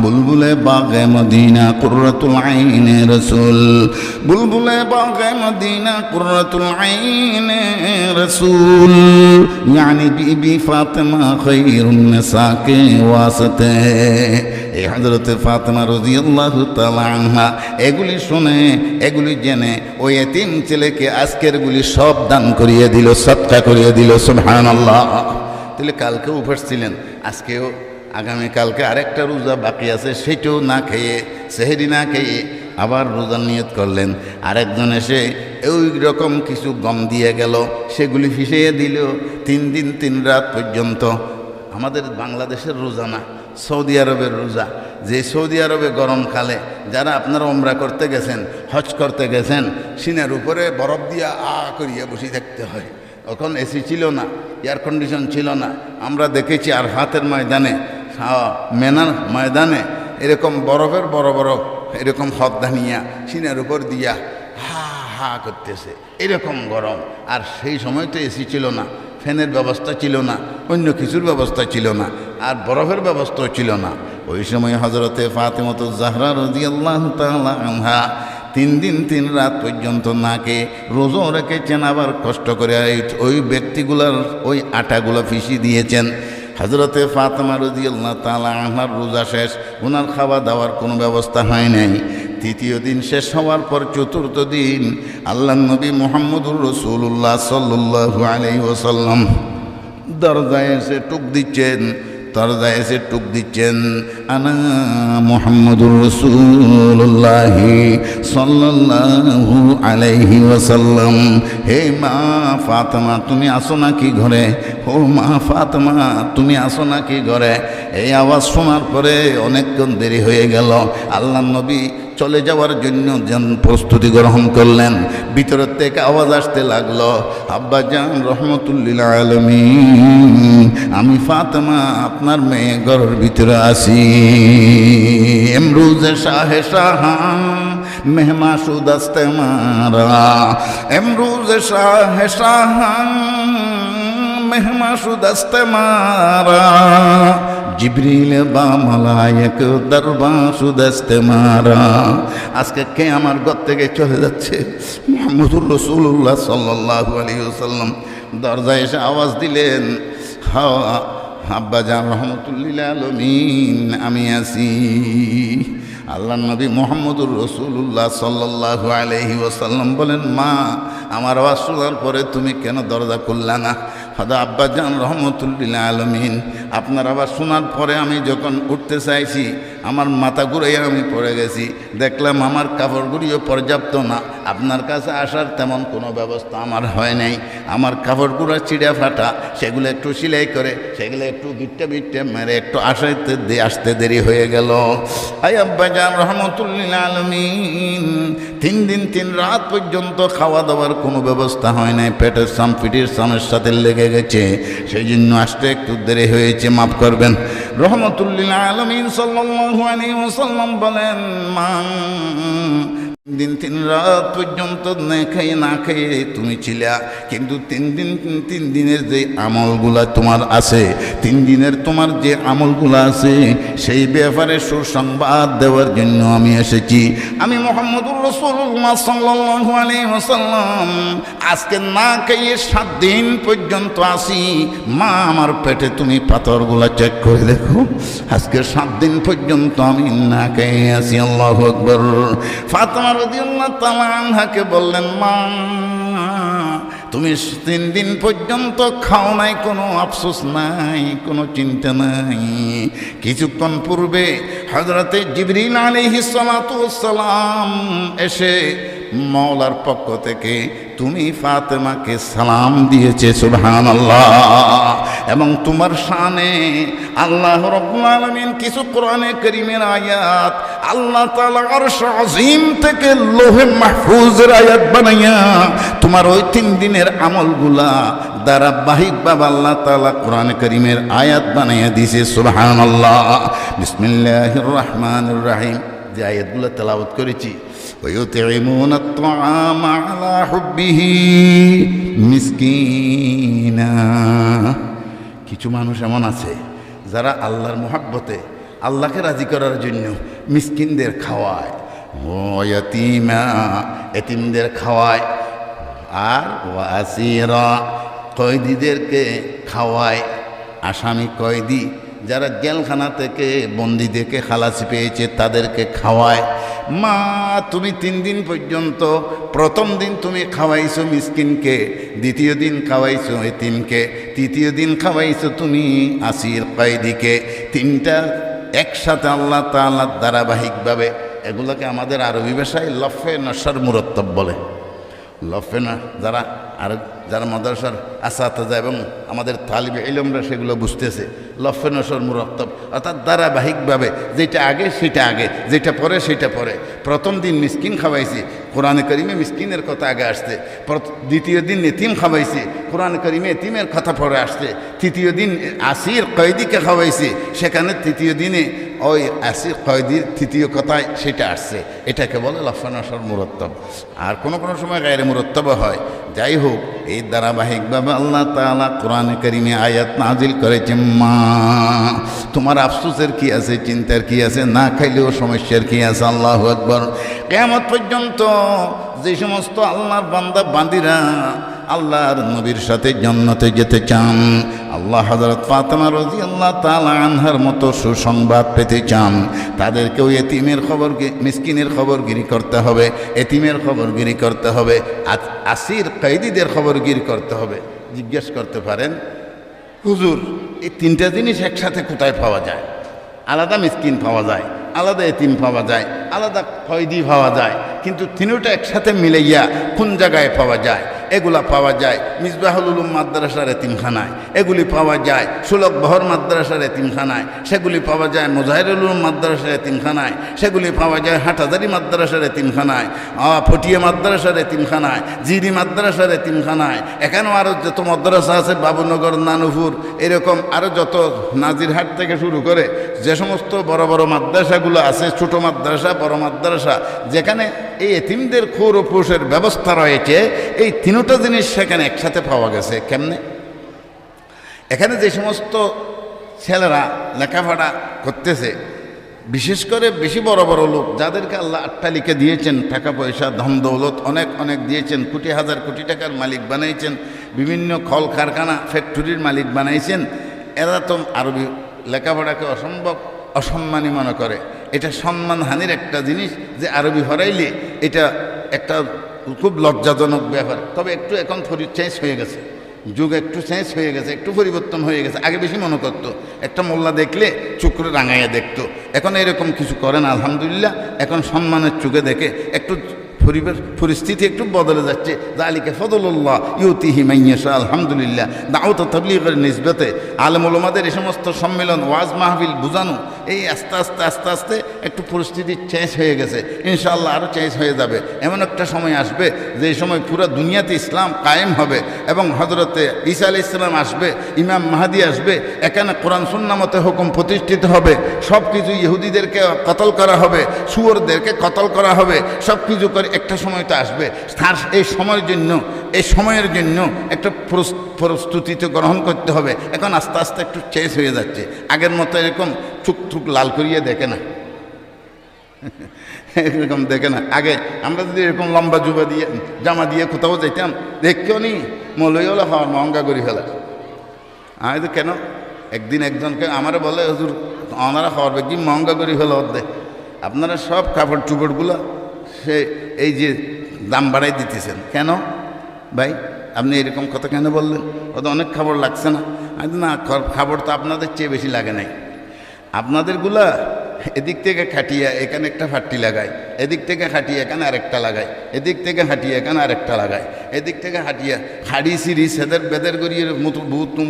বুলবুলে বাগে মদিনা কুররাতুল আইনে রাসূল, বুলবুলে বাগে মদিনা কুররাতুল আইনে রাসূল, ইয়ানি বিবি ফাতিমা খায়রুন নিসা কে ওয়াসতে। এই হযরতে ফাতিমা রাদিয়াল্লাহু তাআলা আনহা এগুলি শুনে, এগুলি জেনে ওই এতিম ছেলেকে আজকেরগুলি সব দান করিয়ে দিল, সদকা করিয়ে দিল। সুবহানাল্লাহ। তাহলে কালকে উপোস ছিলেন, আজকেও আগামীকালকে আরেকটা রোজা বাকি আছে, সেটাও না খেয়ে, সেহরি না খেয়ে আবার রোজার নিয়ত করলেন। আরেকজন এসে ওই রকম কিছু গম দিয়ে গেল, সেগুলি ফিসিয়ে দিল। 3 দিন 3 রাত পর্যন্ত। আমাদের বাংলাদেশের রোজা না, সৌদি আরবের রোজা। যে সৌদি আরবে গরমকালে যারা আপনারা উমরা করতে গেছেন, হজ করতে গেছেন, সিনার উপরে বরফ দিয়ে করিয়া বসে থাকতে হয়। তখন এসি ছিল না, এয়ার কন্ডিশন ছিল না। আমরা দেখেছি আরফাতের ময়দানে, মেনার ময়দানে এরকম বরফের বড় বড় এরকম হদ্দানিয়া সিনার উপর দিয়া হা হা করতেছে, এরকম গরম। আর সেই সময় তো এসি ছিল না, ফ্যানের ব্যবস্থা ছিল না, অন্য কিছুর ব্যবস্থা ছিল না, আর বরফের ব্যবস্থাও ছিল না। ওই সময় হযরতে ফাতিমাতুজ জাহরা রাদিয়াল্লাহু তাআলা আনহা 3 দিন 3 রাত পর্যন্ত নাকে রোজা রেখেছেন, আবার কষ্ট করে ওই ব্যক্তিগুলার ওই আটাগুলো ফিসি দিয়েছেন। হযরতে ফাতিমা রাদিয়াল্লাহু তাআলা আনহার রোজা শেষ, ওনার খাওয়া দাওয়ার কোনো ব্যবস্থা হয় নাই। 3য় দিন শেষ হওয়ার পর 4র্থ দিন আল্লাহর নবী মুহাম্মদুর রাসূলুল্লাহ সাল্লাল্লাহু আলাইহি ওয়াসাল্লাম দরজায় এসে টুক দিচ্ছেন, দরজায় এসে টুক দিচ্ছেন, আনা মুহাম্মদুর রাসূলুল্লাহ সাল্লাল্লাহু আলাইহি ওয়াসাল্লাম। হে মা ফাতিমা, তুমি আসো নাকি ঘরে? ও মা ফাতিমা, তুমি আসো নাকি ঘরে? এই আওয়াজ শোনার পরে অনেকক্ষণ দেরি হয়ে গেল। আল্লাহর নবী চলে যাওয়ার জন্য যেন প্রস্তুতি গ্রহণ করলেন। ভিতরের থেকে আওয়াজ আসতে লাগলো, আব্বাজান রহমতুল্লিল আলামিন, আমি ফাতিমা আপনার মেয়ে ঘরের ভিতরে আছি। এমরুজে শাহে শাহা মেহমা সুদাস্তে মারা, এমরুজে শাহে শাহা মেহমা সুদাস্তে মারা, জিবরিল বা মালায়েক দরবা সুদাস্তে মারা। আজকে কে আমার ঘর থেকে চলে যাচ্ছে? মুহাম্মদুর রাসূলুল্লাহ সাল্লাল্লাহু আলাইহি ওয়াসাল্লাম দরজায় এসে আওয়াজ দিলেন, হ্যাঁ আব্বাজান রহমতুল্লিল আলামিন, আমি আছি। আল্লাহ নবী মুহাম্মদুর রাসূলুল্লাহ সাল্লাল্লাহু আলাইহি ওয়াসাল্লাম বলেন, মা আমার আওয়াজ শোনার পরে তুমি কেন দরজা খুললা না? হযরত আব্বাজান রহমতুল্লিল আলামিন, আপনার আওয়াজ শোনার পরে আমি যখন উঠতে চাইছি আমার মাথা ঘুরাইয়া আমি পড়ে গেছি। দেখলাম আমার কাপড়গুলিও পর্যাপ্ত না, আপনার কাছে আসার তেমন কোনো ব্যবস্থা আমার হয় নাই। আমার কাপড়গুলো ছিঁড়া ফাটা, সেগুলো একটু সেলাই করে, সেগুলো একটু গিট্টে বিট্টে মেরে একটু আসতে দেরি হয়ে গেল। আই আব্বাজান রহমতুল্লিল আলামিন, তিন দিন তিন রাত পর্যন্ত খাওয়া দাওয়ার কোনো ব্যবস্থা হয় নাই, পেটের সাম পিঠের সামের সাথে লেগে গেছে, সেই জন্য আসতে একটু দেরি হয়েছে, মাফ করবেন। রহমতুল্লিল আলামিন সাল্লাল্লাহু আলাইহি ওয়াসাল্লাম বলেন, মা দিন তিন রাত পর্যন্ত না খেয়ে তুমি ছিলা, কিন্তু তিন দিনের যে আমলগুলা তোমার আছে, 3 দিনের তোমার যে আমলগুলা আছে সেই ব্যাপারে সুসংবাদ দেওয়ার জন্য আমি এসেছি। আমি মুহাম্মদুর রাসূলুল্লাহ সাল্লাল্লাহু আলাইহি ওয়াসাল্লাম আজকে না খেয়ে 7 দিন পর্যন্ত আসি। মা আমার পেটে তুমি পাথরগুলা চেক করে দেখো, আজকে 7 দিন পর্যন্ত আমি না খেয়ে আসি। আল্লাহু আকবার। ফাতেমা রাদিয়াল্লাহু তাআলা আনহাকে বললেন, মা তুমি 3 দিন পর্যন্ত খাও নাই, কোনো আফসোস নাই, কোনো চিন্তা নাই। কিছুক্ষণ পূর্বে হযরতে জিবরিল আলাইহিস সালাতু ওয়াস সালাম এসে মওলার পক্ষ থেকে তুমি ফাতেমাকে সালাম দিয়েছে, সুবহানাল্লাহ। এবং তোমার শানে আল্লাহ রাব্বুল আলামিন কিছু কোরআনে কারীমের আয়াত আল্লাহ তাআলা আরশ আজিম থেকে লৌহে মাহফুজের আয়াত বানাইয়া তোমার ওই 3 দিনের আমলগুলা ধারাবাহিকভাবে আল্লাহ তাআলা কোরআনে কারীমের আয়াত বানাইয়া দিয়েছে, সুবহানাল্লাহ। বিসমিল্লাহির রহমানির রহিম যে আয়াতগুলো তেলাওয়াত করেছি, ويطعمون الطعام على حبه مسكينا। কিছু মানুষ এমন আছে যারা আল্লাহর মুহাব্বতে আল্লাহকে রাজি করার জন্য মিসকিনদের খাওয়ায়, ও ইয়াতীমা এতিমদের খাওয়ায়, আর ওয়াসিরা কয়েদিদেরকে খাওয়ায়। আসামি কয়েদি যারা জেলখানা থেকে বন্দীদেরকে খালাসি পেয়েছে তাদেরকে খাওয়ায়। মা তুমি 3 দিন পর্যন্ত, প্রথম দিন তুমি খাওয়াইছো মিসকিনকে, দ্বিতীয় দিন খাওয়াইছো এতিমকে, তৃতীয় দিন খাওয়াইছো তুমি আসির কয়েদিকে। 3টা একসাথে আল্লাহ তাআলা ধারাবাহিকভাবে, এগুলোকে আমাদের আরবি ভাষায় লফে নশর মুরত্তব বলে। লফে না যারা মাদ্রাসার আসাতাজা এবং আমাদের তালিবে ইলমরা সেগুলো বুঝতেছে, লফে নশর মুরত্তব অর্থাৎ ধারাবাহিকভাবে, যেটা আগে সেটা আগে, যেটা পরে সেটা পরে। প্রথম দিন মিসকিন খাওয়াইছি, কোরআনে কারিমে মিসকিনের কথা আগে আসছে। দ্বিতীয় দিন এতিম খাওয়াইছি, কোরআনে কারিমে এতিমের কথা পরে আসছে। তৃতীয় দিন আসির কয়েদিকে খাওয়াইছি, সেখানে তৃতীয় দিনে ওই আসির কয়েদির তৃতীয় কথায় সেটা আসছে। এটাকে বলে লফে নশর মুরত্তব। আর কোনো কোনো সময় গায়রে মুরত্তব হয়। যাই হোক, এই ধারাবাহিকভাবে আল্লাহ তাআলা কোরআনে কারিমে আয়াত নাজিল করেছে। মা তোমার আফসোসের কি আছে, চিন্তার কি আছে, না খাইলেও সমস্যার কি আছে? আল্লাহু আকবার। কিয়ামত পর্যন্ত যে সমস্ত আল্লাহর বান্দা বান্দিরা আল্লাহর নবীর সাথে জান্নাতে যেতে চান, আল্লাহ হযরত ফাতেমা রাদিয়াল্লাহু তাআলা আনহার মতো সুসংবাদ পেতে চান, তাদেরকেও এতিমের মিসকিনের খবরগিরি করতে হবে, এতিমের খবরগিরি করতে হবে, আসির কয়েদিদের খবরগিরি করতে হবে। জিজ্ঞেস করতে পারেন, হুজুর এই 3টা জিনিস একসাথে কোথায় পাওয়া যায়? আলাদা মিসকিন পাওয়া যায়, আলাদা এতিম পাওয়া যায়, আলাদা কয়েদি পাওয়া যায়, কিন্তু 3টা একসাথে মিলাইয়া কোন জায়গায় পাওয়া যায়? এগুলা পাওয়া যায় মিসবাহুল উলুম মাদ্রাসার এতিমখানায়, এগুলি পাওয়া যায় সুলক বহর মাদ্রাসার এতিমখানায়, সেগুলি পাওয়া যায় মুজাহিরুল উলুম মাদ্রাসার এতিমখানায়, সেগুলি পাওয়া যায় হাটহাজারী মাদ্রাসার এতিমখানায়, ফটিয়া মাদ্রাসার এতিমখানায়, জিরি মাদ্রাসার এতিমখানায়। এখানেও আরও যত মাদ্রাসা আছে, বাবুনগর, নানুপুর, এরকম আরও যত নাজিরহাট থেকে শুরু করে যে সমস্ত বড় বড় মাদ্রাসাগুলো আছে, ছোটো মাদ্রাসা বড় মাদ্রাসা, যেখানে এই এতিমদের খোর ও পোষের ব্যবস্থা রয়েছে, এই 3টা জিনিস সেখানে একসাথে পাওয়া গেছে। কেমনে? এখানে যে সমস্ত ছেলেরা লেখাপড়া করতেছে, বিশেষ করে বেশি বড় বড় লোক যাদেরকে আল্লাহ অট্টালিকা দিয়েছেন, টাকা পয়সা ধন দৌলত অনেক অনেক দিয়েছেন, কোটি হাজার কোটি টাকার মালিক বানাইছেন, বিভিন্ন কল কারখানা ফ্যাক্টরির মালিক বানাইছেন, এরা তো আরবি লেখাপড়াকে অসম্মানী মনে করে। এটা সম্মানহানির একটা জিনিস যে আরবি হরাইলে এটা একটা খুব লজ্জাজনক ব্যাপার। তবে একটু এখন চেঞ্জ হয়ে গেছে, যুগ একটু চেঞ্জ হয়ে গেছে, একটু পরিবর্তন হয়ে গেছে। আগে বেশি মনে করতো, একটা মোল্লা দেখলে চোখ করে রাঙাইয়া দেখতো, এখন এরকম কিছু করে না, আলহামদুলিল্লাহ। এখন সম্মানের চোখে দেখে, একটু পরিস্থিতি একটু বদলে যাচ্ছে। যালিকা ফদলুল্লাহ ইউতিহি মাইয়াশা। আলহামদুলিল্লাহ, দাওয়াত ও তাবলীগের নিসবতে আলেম ওলামাদের এই সমস্ত সম্মেলন, ওয়াজ মাহফিল বুঝানো, এই আস্তে আস্তে আস্তে আস্তে একটু পরিস্থিতি চেঞ্জ হয়ে গেছে। ইনশাআল্লাহ আরও চেঞ্জ হয়ে যাবে। এমন একটা সময় আসবে যে সময় পুরো দুনিয়াতে ইসলাম কায়েম হবে এবং হযরতে ঈসা আলাইহিস সালাম আসবে, ইমাম মাহদী আসবে, এখানে কোরআন সুন্নাহ মতে হুকুম প্রতিষ্ঠিত হবে। সব কিছু ইহুদিদেরকে কতল করা হবে, শুয়োরদেরকে কতল করা হবে, সব কিছু করে একটা সময় তো আসবে। তার এই সময়ের জন্য একটা প্রস্তুতি তো গ্রহণ করতে হবে। এখন আস্তে আস্তে একটু চেঞ্জ হয়ে যাচ্ছে। আগের মতো এরকম চুক লাল করিয়ে দেখে না, এরকম দেখে না। আগে আমরা যদি এরকম লম্বা জামা দিয়ে কোথাও যেতাম, দেখতেও নি মৌলই হলে হওয়ার মহঙ্গা করি ফেলা। আমি তো কেন একদিন একজনকে আমারে বলে, হুজুর ওনারা হওয়ার কি মহঙ্গা করি ফেলা হতে, আপনারা সব কাপড় চুপড়গুলো সে এই যে দাম বাড়াই দিতেছেন কেন ভাই? আপনি এরকম কথা কেন বললেন? ওদের অনেক খাবার লাগছে না? না, খাবার তো আপনাদের চেয়ে বেশি লাগে নাই। আপনাদেরগুলা এদিক থেকে খাটিয়ে এখানে একটা ফাট্টি লাগায়, এদিক থেকে খাটিয়ে এখানে আরেকটা লাগায়, এদিক থেকে হাঁটিয়ে এখানে আরেকটা লাগায়, এদিক থেকে হাঁটিয়ে হাড়ি সিঁড়ি সেদের বেদের করিয়ে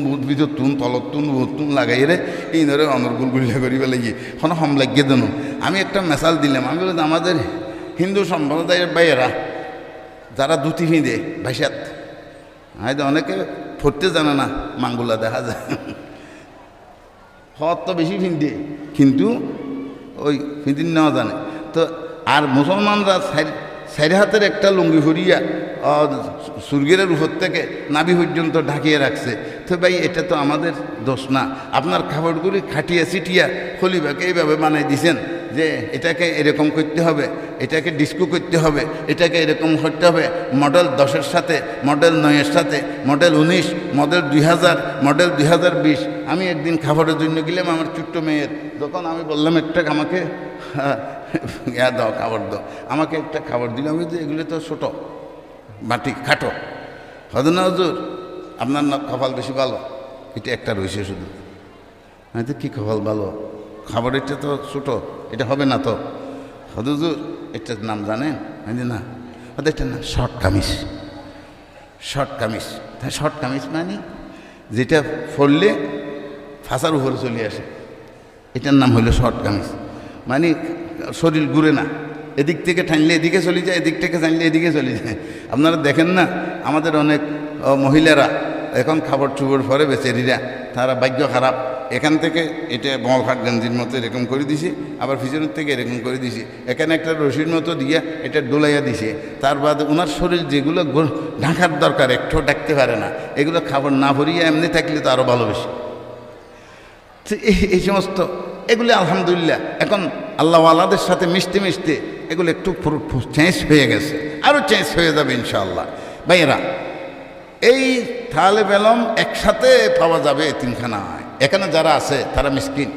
বহুত ভিতর তুন তলত তুন বহুত তুন লাগাই রে এই ধরে অনর্গুল গুলিয়া করি পেলে গিয়ে কোনো হম লাগিয়ে দেন। আমি একটা মেসাল দিলাম, আমি বললাম আমাদের হিন্দু সম্প্রদায়ের বাইরা যারা ধুতি ফিঁদে ভাইসাত, হয়তো অনেকে পড়তে জানে না, মাঙ্গুলা দেখা যায় হওয়ার তো বেশি ফিঁদে, কিন্তু ওই ফিদিন নেওয়া জানে তো। আর মুসলমানরা সাইড হাতের একটা লুঙ্গি ফুরিয়া সূর্যের উপর থেকে নাভি পর্যন্ত ঢাকিয়ে রাখছে। তো ভাই এটা তো আমাদের দোষ না। আপনার খাবারগুলি খাটিয়ে চিটিয়া খলিবাকে এইভাবে বানাই দিছেন যে এটাকে এরকম করতে হবে, এটাকে ডিস্কো করতে হবে, এটাকে এরকম করতে হবে, মডেল 10-এর সাথে, মডেল 9-এর সাথে, মডেল 19, মডেল 2000, মডেল 2020। আমি একদিন খাবারের জন্য গেলাম আমার ছোট্ট মেয়ের, যখন আমি বললাম একটা আমাকে দাও খাবার দাও, আমাকে একটা খাবার দিল। আমি তো এগুলো তো ছোটো বাটি খাটো, হয়তো না হুজুর আপনার না কপাল বেশি ভালো, এটা একটা রয়েছে শুধু। আমি তো কী কপাল ভালো, খাবার এটা তো ছোটো, এটা হবে না তো। হুজুর এটার নাম জানেন? আমি না, হয়তো এটার নাম শর্ট কামিজ। শর্ট কামিজ, তাই শর্ট কামিজ মানে যেটা পরলে ফাঁসার উপরে চলে আসে, এটার নাম হইল শর্ট কামিজ। মানে শরীর ঘুরে না, এদিক থেকে টানলে এদিকে চলে যায়, এদিক থেকে টানলে এদিকে চলে যায়। আপনারা দেখেন না আমাদের অনেক মহিলারা এখন খাবার চুবর পরে বেচারিরা, তারা ভাগ্য খারাপ, এখান থেকে এটা বলখাট গঞ্জির মতো এরকম করে দিছে, আবার পিছনের থেকে এরকম করে দিছে, এখানে একটা রশির মতো দিয়া এটা ডোলাইয়া দিছে। তার বাদে ওনার শরীর যেগুলো ঢাকার দরকার একটু ডাকতে পারে না, এগুলো খাবার না ভরিয়ে এমনি থাকলে তো আরও ভালোবেসে। এই সমস্ত এগুলি আলহামদুলিল্লাহ এখন আল্লাহওয়ালাদের সাথে মিশতে মিশতে এগুলো একটু চেঞ্জ হয়ে গেছে, আরও চেঞ্জ হয়ে যাবে ইনশাআল্লাহ। ভাইয়েরা, এই তালেব ইলম একসাথে পাওয়া যাবে তিনখানায়। এখানে যারা আছে তারা মিসকিন,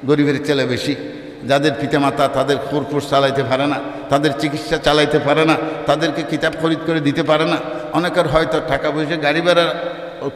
গরিবের ছেলে বেশি, যাদের পিতামাতা তাদের খুরপুর চালাইতে পারে না, তাদের চিকিৎসা চালাইতে পারে না, তাদেরকে কিতাব খরিদ করে দিতে পারে না, অনেকের হয়তো টাকা পয়সা গাড়ি ভাড়া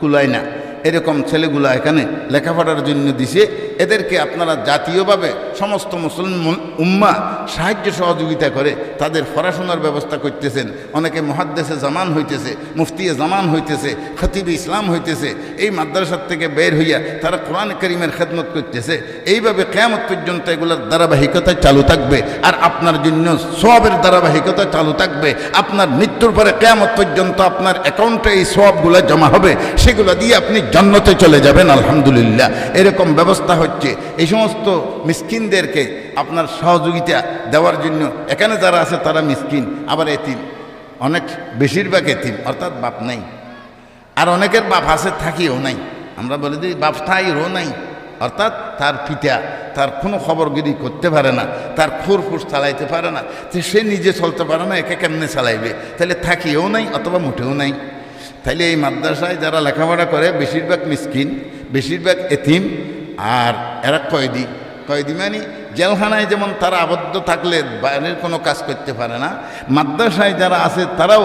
কুলায় না, এরকম ছেলেগুলা এখানে লেখাপড়ার জন্য দিছে। এদেরকে আপনারা জাতীয়ভাবে সমস্ত মুসলিম উম্মাহ সাহায্য সহযোগিতা করে তাদের পড়াশোনার ব্যবস্থা করতেছেন। অনেকে মুহাদ্দিসে জামান হইতেছে, মুফতিয়ে জামান হইতেছে, খতিবে ইসলাম হইতেছে। এই মাদ্রাসার থেকে বের হইয়া তারা কোরআন কারীমের খেদমত করতেছে। এইভাবে কিয়ামত পর্যন্ত এগুলোর ধারাবাহিকতা চালু থাকবে, আর আপনার জন্য সওয়াবের ধারাবাহিকতা চালু থাকবে। আপনার মৃত্যুর পরে কিয়ামত পর্যন্ত আপনার অ্যাকাউন্টে এই সওয়াবগুলো জমা হবে, সেগুলো দিয়ে আপনি জান্নাতে চলে যাবেন আলহামদুলিল্লাহ। এরকম ব্যবস্থা হচ্ছে। এই সমস্ত মিসকিনদেরকে আপনার সহযোগিতা দেওয়ার জন্য এখানে যারা আছে তারা মিসকিন, আবার এতিম, অনেক বেশিরভাগ এতিম, অর্থাৎ বাপ নাই। আর অনেকের বাপ আছে থাকিও নাই, আমরা বলে দিই বাপ থাইও নাই, অর্থাৎ তার পিতা তার কোনো খবরগিরি করতে পারে না, তার ফুরফুস চালাইতে পারে না, তো সে নিজে চলতে পারে না, একে কেমনে চালাইবে? তাহলে থাকিও নাই অথবা মোটেও নাই। তাইলে এই মাদ্রাসায় যারা লেখাপড়া করে বেশিরভাগ মিসকিন, বেশিরভাগ এতিম, আর এরা কয়েদি। কয়েদি মানে জেলখানায় যেমন তারা আবদ্ধ থাকলে বাইরের কোনো কাজ করতে পারে না, মাদ্রাসায় যারা আছে তারাও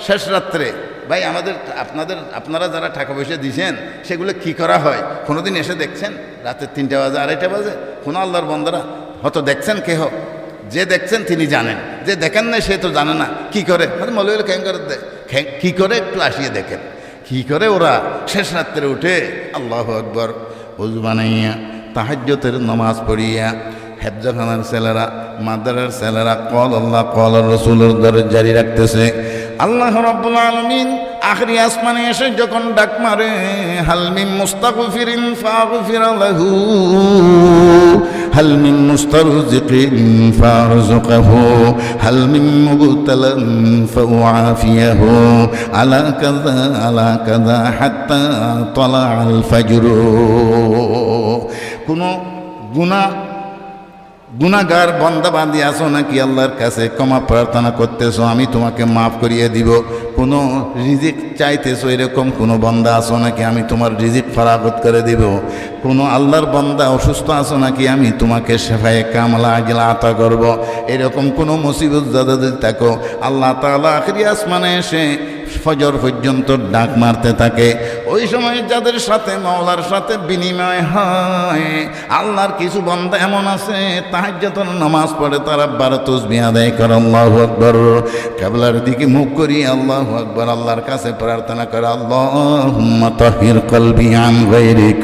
শেষ রাত্রে, ভাই আমাদের আপনারা যারা টাকা পয়সা দিয়েছেন সেগুলো কি করা হয় কোনোদিন এসে দেখছেন? রাতের 3টা বাজে 2:30 বাজে কোনো আল্লাহর বন্দারা হয়তো দেখছেন কেহ? যে দেখছেন তিনি জানেন, যে দেখেন না সে তো জানে না। কি করে মৌলবী খ্যাং করে কি করে একটু আসিয়ে দেখেন কি করে ওরা শেষ রাত্রে উঠে আল্লাহু আকবার ওযু বানাইয়া তাহাজ্জুদের নামাজ পড়িয়া হেফজাখানার ছেলেরা মাদ্রাসার ছেলেরা কল আল্লাহ কল রাসূলের দরে জারি রাখতেছে। আল্লাহ রাব্বুল আলামিন আখরি আসমানে এসে যখন ডাক মারে, হাল মিন মুস্তাগফিরিন ফাগফির লাহু হাল মিন মুস্তারজিকিন ফারযুকহু হাল মিন মুবতালান ফাউআফিয়াহু আলা কাযা হাত্তা তালাআল ফাজর। কোন গুনাহগার বান্দা বান্দি আছো নাকি আল্লাহর কাছে ক্ষমা প্রার্থনা করতেছো, আমি তোমাকে মাফ করিয়ে দিব? কোনো রিজিক চাইতেছো, এরকম কোনো বান্দা আছো নাকি, আমি তোমার রিজিক ফারাগত করে দিব? কোনো আল্লাহর বান্দা অসুস্থ আছো নাকি, আমি তোমাকে শেফায়ে কামলা আজলা আতা করব? এরকম কোনো মুসিবত যদি থাকো, আল্লাহ তাআলা আখিরি আসমানে এসে ফজর পর্যন্ত ডাক মারতে থাকে। ওই সময় যাদের সাথে মাওলার সাথে বিনিময় হয়, আল্লাহর কিছু বান্দা এমন আছে তাহাজ্জুদের নামাজ পড়ে তারা 12 তাসবিহ আদায় করে আল্লাহু আকবার, কিবলার দিকে মুখ করি আল্লাহু আকবার, আল্লাহর কাছে প্রার্থনা করে আল্লাহুম্মা তাহির কলবি আন গায়রিক,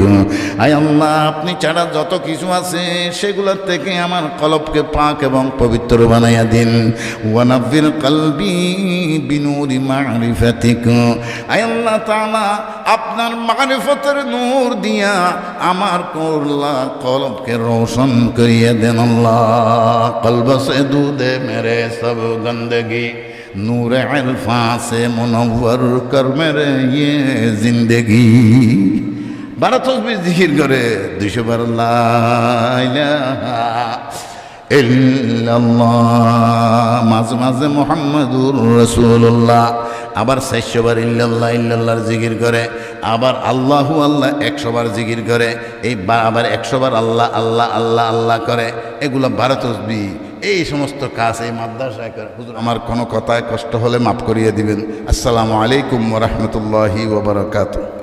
আয় আল্লাহ আপনি ছাড়া যত কিছু আছে সেগুলোর থেকে আমার কলবকে পাক এবং পবিত্র বানাইয়া দিন। ওয়া নাফির কলবি বিনুরি মারিফাতিক, আয় আল্লাহ তাআলা আপনার মারিফতের নূর দিয়া আমার কলবকে রোশন করিয়ে দেন। আল্লাহ কলব সে দুধে মেরে সব গন্দগি, নূর ইরফা সে মুনव्वर কর মেরে ये जिंदगी। 12 তাসবিহ জিকির করে 200 বার লা ইলাহা ইল্লাল্লাহ, মাঝে মাঝে মুহাম্মাদুর রাসূলুল্লাহ, আবার 400 বার ইল্লাল্লাহ ইল্লাল্লাহর জিকির করে, আবার আল্লাহু আল্লাহ 100 বার জিকির করে, এই আবার 100 বার আল্লাহ আল্লাহ আল্লাহ আল্লাহ করে। এগুলো 12 তাসবিহ। এই সমস্ত কাজ এই মাদ্রাসায় করে। হুজুর আমার কোনো কথায় কষ্ট হলে মাফ করিয়ে দিবেন। আসসালামু আলাইকুম ওয়া রাহমাতুল্লাহি ওয়া বারাকাতুহু।